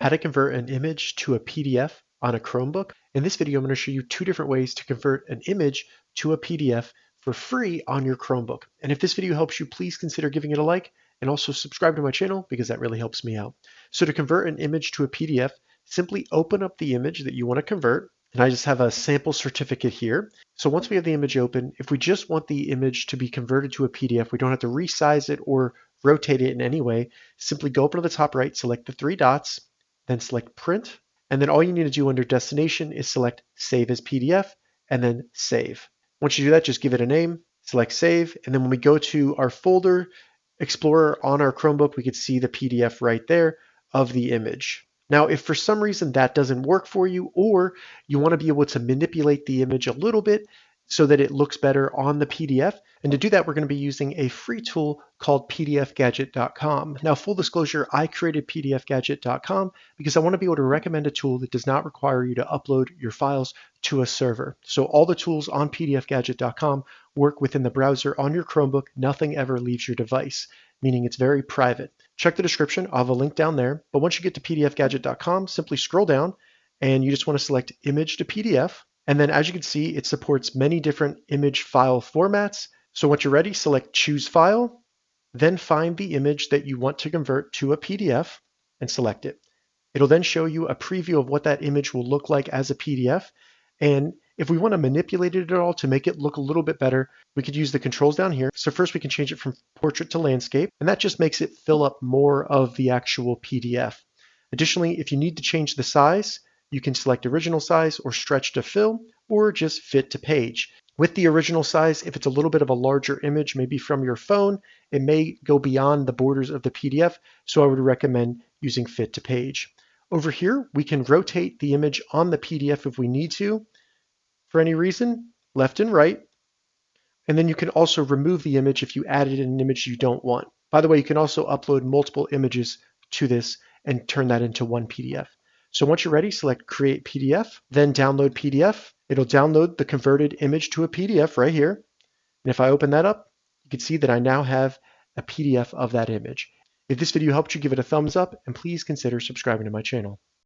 how to convert an image to a PDF on a Chromebook. In this video, I'm going to show you two different ways to convert an image to a PDF for free on your Chromebook. And if this video helps you, please consider giving it a like and also subscribe to my channel because that really helps me out. So to convert an image to a PDF, simply open up the image that you want to convert. And I just have a sample certificate here. So once we have the image open, if we just want the image to be converted to a PDF, we don't have to resize it or rotate it in any way. Simply go up to the top right, select the three dots, then select print. And then all you need to do under destination is select save as PDF and then save. Once you do that, just give it a name, select save. And then when we go to our folder explorer on our Chromebook, we can see the PDF right there of the image. Now, if for some reason that doesn't work for you, or you want to be able to manipulate the image a little bit so that it looks better on the PDF, and to do that, we're going to be using a free tool called PDFGadget.com. Now, full disclosure, I created PDFGadget.com because I want to be able to recommend a tool that does not require you to upload your files to a server. So all the tools on PDFGadget.com work within the browser on your Chromebook. Nothing ever leaves your device, meaning it's very private. Check the description. I'll have a link down there. But once you get to PDFGadget.com, simply scroll down and you just want to select Image to PDF. And then as you can see, it supports many different image file formats. So once you're ready, select Choose File, then find the image that you want to convert to a PDF and select it. It'll then show you a preview of what that image will look like as a PDF. And if we want to manipulate it at all to make it look a little bit better, we could use the controls down here. So first we can change it from portrait to landscape, and that just makes it fill up more of the actual PDF. Additionally, if you need to change the size, you can select original size or stretch to fill, or just fit to page. With the original size, if it's a little bit of a larger image, maybe from your phone, it may go beyond the borders of the PDF, so I would recommend using fit to page. Over here, we can rotate the image on the PDF if we need to, for any reason, left and right. And then you can also remove the image if you added an image you don't want. By the way, you can also upload multiple images to this and turn that into one PDF. So once you're ready, select Create PDF, then Download PDF. It'll download the converted image to a PDF right here. And if I open that up, you can see that I now have a PDF of that image. If this video helped you, give it a thumbs up and please consider subscribing to my channel.